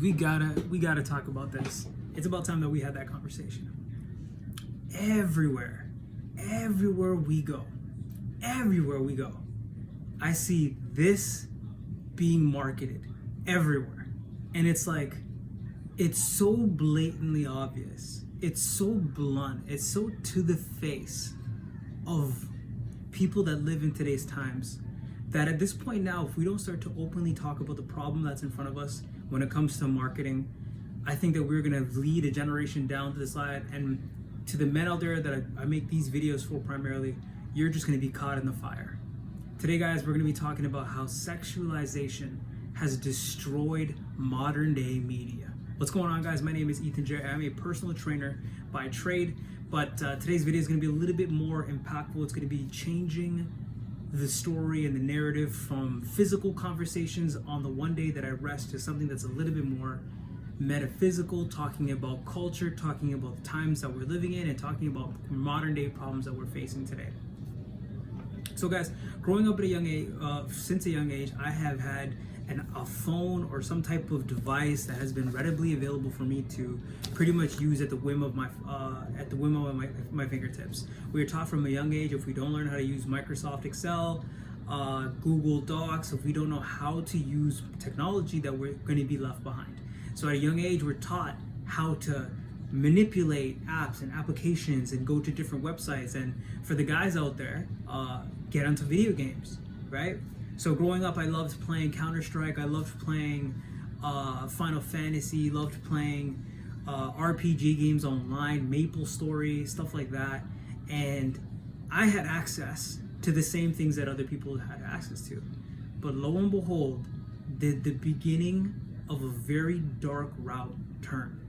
we gotta talk about this. It's about time that we had that conversation. Everywhere we go, I see this being marketed everywhere. And it's like, it's so blatantly obvious. It's so blunt. It's so to the face of people that live in today's times that at this point now, if we don't start to openly talk about the problem that's in front of us when it comes to marketing, I think that we're gonna lead a generation down to the slide. And to the men out there that I make these videos for primarily, you're just gonna be caught in the fire. Today, guys, we're gonna be talking about how sexualization has destroyed modern day media. What's going on, guys? My name is Ethan J. I'm a personal trainer by trade, but today's video is gonna be a little bit more impactful. It's gonna be changing the story and the narrative from physical conversations on the one day that I rest to something that's a little bit more metaphysical, talking about culture, talking about the times that we're living in, and talking about modern day problems that we're facing today. So guys, growing up at a young age, since a young age, I have had a phone or some type of device that has been readily available for me to pretty much use at the whim of my fingertips. We are taught from a young age, if we don't learn how to use Microsoft Excel, Google Docs, if we don't know how to use technology, that we're going to be left behind. So at a young age, we're taught how to manipulate apps and applications and go to different websites. And for the guys out there, get onto video games, right? So growing up, I loved playing Counter-Strike. I loved playing Final Fantasy, loved playing RPG games online, Maple Story, stuff like that. And I had access to the same things that other people had access to. But lo and behold, the beginning of a very dark route turn.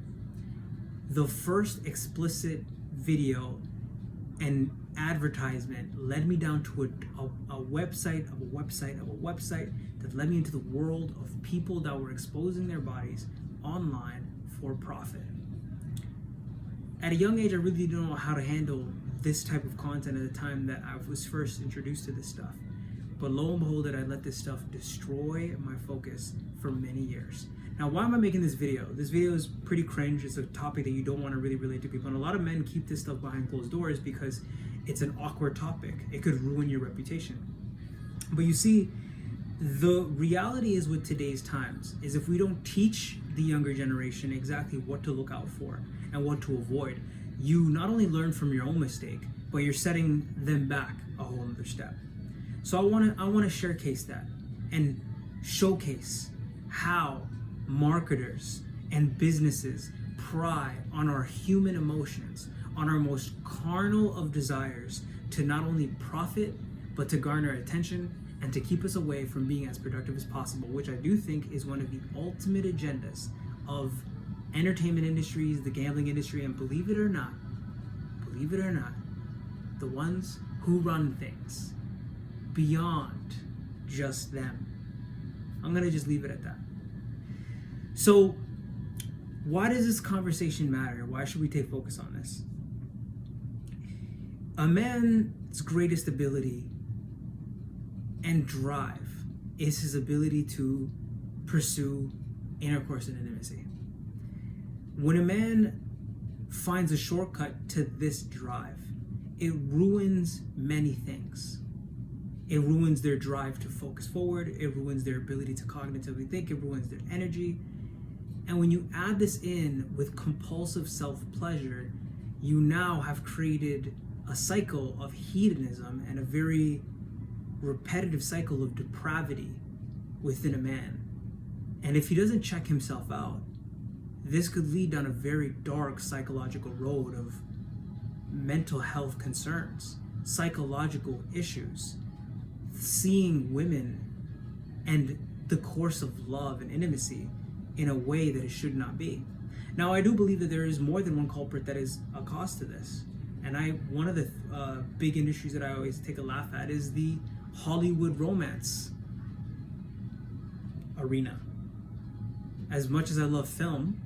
The first explicit video and advertisement led me down to a website that led me into the world of people that were exposing their bodies online for profit. At a young age, I really didn't know how to handle this type of content at the time that I was first introduced to this stuff. But lo and behold, I let this stuff destroy my focus for many years. Now, why am I making this video? This video is pretty cringe. It's a topic that you don't want to really relate to people. And a lot of men keep this stuff behind closed doors because it's an awkward topic. It could ruin your reputation. But you see, the reality is with today's times is if we don't teach the younger generation exactly what to look out for and what to avoid, you not only learn from your own mistake, but you're setting them back a whole other step. So I want to showcase that and showcase how marketers and businesses pry on our human emotions, on our most carnal of desires, to not only profit, but to garner attention and to keep us away from being as productive as possible, which I do think is one of the ultimate agendas of entertainment industries, the gambling industry, and believe it or not, the ones who run things beyond just them. I'm gonna just leave it at that. So why does this conversation matter? Why should we take focus on this? A man's greatest ability and drive is his ability to pursue intercourse and intimacy. When a man finds a shortcut to this drive, it ruins many things. It ruins their drive to focus forward. It ruins their ability to cognitively think. It ruins their energy. And when you add this in with compulsive self-pleasure, you now have created a cycle of hedonism and a very repetitive cycle of depravity within a man. And if he doesn't check himself out, this could lead down a very dark psychological road of mental health concerns, psychological issues, seeing women and the course of love and intimacy in a way that it should not be. Now, I do believe that there is more than one culprit that is a cause to this. And one of the big industries that I always take a laugh at is the Hollywood romance arena. As much as I love film,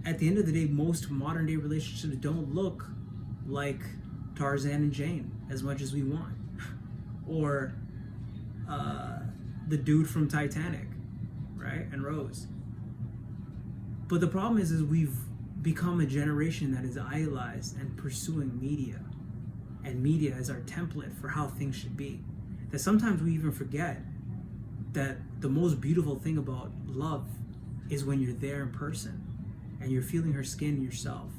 at the end of the day, most modern day relationships don't look like Tarzan and Jane as much as we want. Or the dude from Titanic, right? And Rose. But the problem is we've become a generation that is idolized and pursuing media. And media is our template for how things should be. That sometimes we even forget that the most beautiful thing about love is when you're there in person and you're feeling her skin yourself,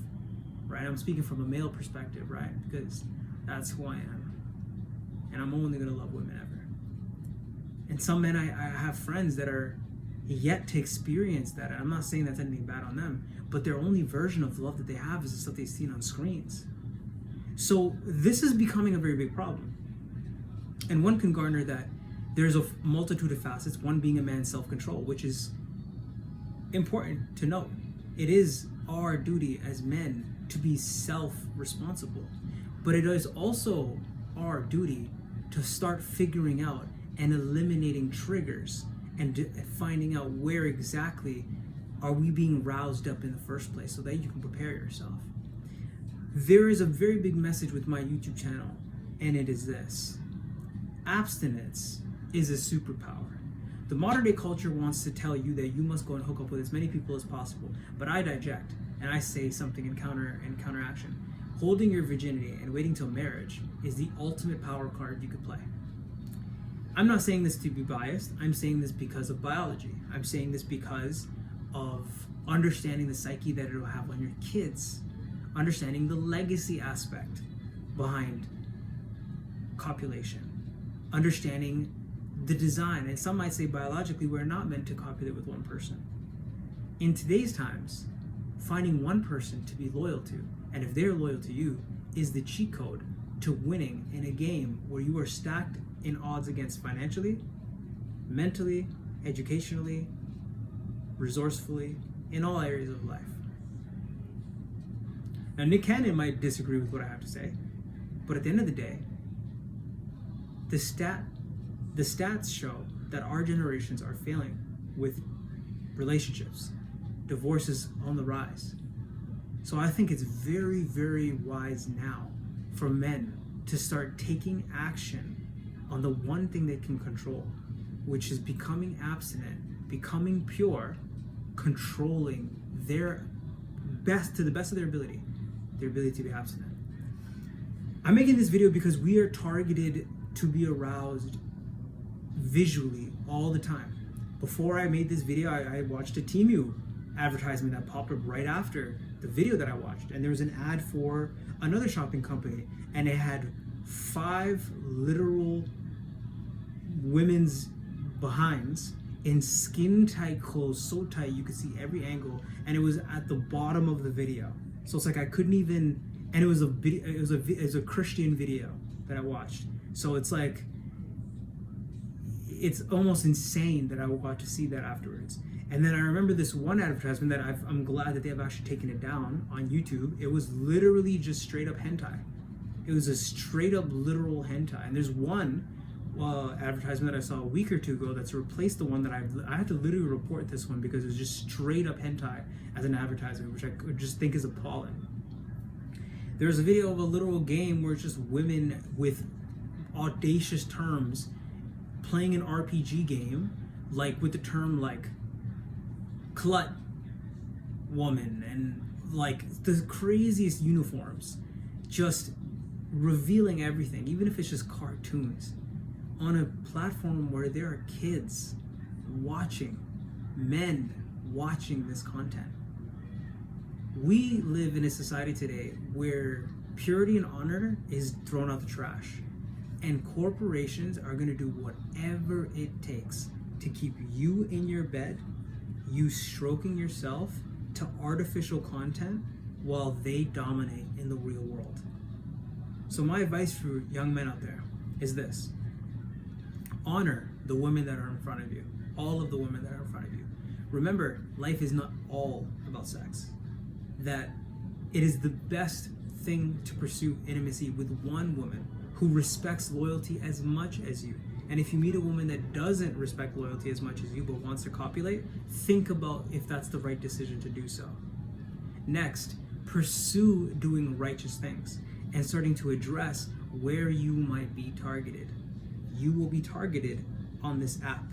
right? I'm speaking from a male perspective, right? Because that's who I am. And I'm only gonna love women ever. And some men, I have friends that are yet to experience that. I'm not saying that's anything bad on them, but their only version of love that they have is the stuff they've seen on screens. So this is becoming a very big problem. And one can garner that there's a multitude of facets, one being a man's self-control, which is important to note. It is our duty as men to be self-responsible, but it is also our duty to start figuring out and eliminating triggers and finding out where exactly are we being roused up in the first place so that you can prepare yourself. There is a very big message with my YouTube channel, and it is this: abstinence is a superpower. The modern day culture wants to tell you that you must go and hook up with as many people as possible, but I diject and I say something in counteraction. Holding your virginity and waiting till marriage is the ultimate power card you could play. I'm not saying this to be biased. I'm saying this because of biology. I'm saying this because of understanding the psyche that it'll have on your kids, understanding the legacy aspect behind copulation, understanding the design. And some might say biologically we're not meant to copulate with one person. In today's times, finding one person to be loyal to, and if they're loyal to you, is the cheat code to winning in a game where you are stacked in odds against financially, mentally, educationally, resourcefully, in all areas of life. Now, Nick Cannon might disagree with what I have to say, but at the end of the day, the stats show that our generations are failing with relationships. Divorce is on the rise. So I think it's very, very wise now for men to start taking action on the one thing they can control, which is becoming abstinent, becoming pure, controlling their best, to the best of their ability to be abstinent. I'm making this video because we are targeted to be aroused visually all the time. Before I made this video, I watched a Temu advertisement that popped up right after the video that I watched, and there was an ad for another shopping company, and it had 5 literal women's behinds in skin tight clothes, so tight you could see every angle, and it was at the bottom of the video. So it's like I couldn't even, and it was a Christian video that I watched. So it's like, it's almost insane that I got to see that afterwards. And then I remember this one advertisement that I'm glad that they have actually taken it down on YouTube. It was literally just straight up hentai. It was a straight up literal hentai. And there's one advertisement that I saw a week or two ago that's replaced the one that I had to literally report this one because it was just straight up hentai as an advertisement, which I could just think is appalling. There's a video of a literal game where it's just women with audacious terms playing an RPG game, like with the term like clut woman and like the craziest uniforms, just revealing everything, even if it's just cartoons, on a platform where there are kids watching, men watching this content. We live in a society today where purity and honor is thrown out the trash, and corporations are going to do whatever it takes to keep you in your bed, you stroking yourself, to artificial content while they dominate in the real world. So my advice for young men out there is this: honor the women that are in front of you, all of the women that are in front of you. Remember, life is not all about sex. That it is the best thing to pursue intimacy with one woman who respects loyalty as much as you. And if you meet a woman that doesn't respect loyalty as much as you but wants to copulate, think about if that's the right decision to do so. Next, pursue doing righteous things and starting to address where you might be targeted. You will be targeted on this app.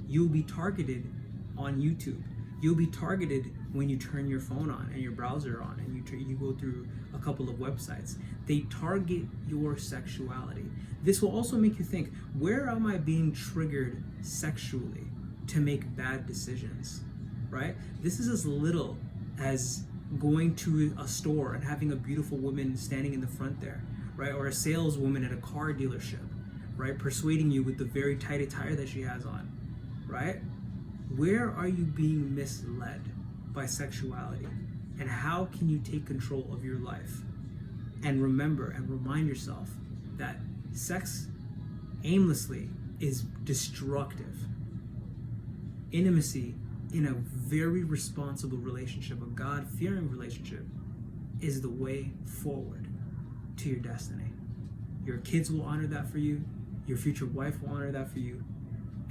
You will be targeted on YouTube. You'll be targeted when you turn your phone on and your browser on and you go through a couple of websites. They target your sexuality. This will also make you think, where am I being triggered sexually to make bad decisions, right? This is as little as going to a store and having a beautiful woman standing in the front there, right? Or a saleswoman at a car dealership, right? Persuading you with the very tight attire that she has on, right? Where are you being misled by sexuality? And how can you take control of your life? And remember and remind yourself that sex aimlessly is destructive. Intimacy in a very responsible relationship, a God-fearing relationship, is the way forward to your destiny. Your kids will honor that for you. Your future wife will honor that for you.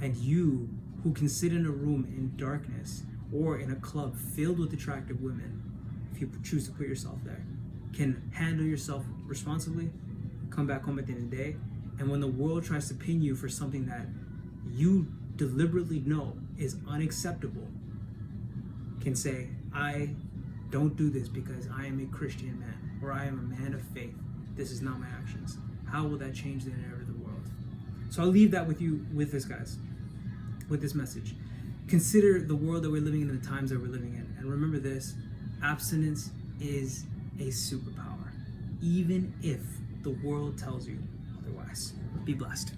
And you, who can sit in a room in darkness or in a club filled with attractive women, if you choose to put yourself there, can handle yourself responsibly, come back home at the end of the day, and when the world tries to pin you for something that you deliberately know is unacceptable, can say, I don't do this because I am a Christian man, or I am a man of faith. This is not my actions. How will that change the narrative of the world? So I'll leave that with you with this, guys, with this message. Consider the world that we're living in and the times that we're living in. And remember this, abstinence is a superpower, even if the world tells you otherwise. Be blessed.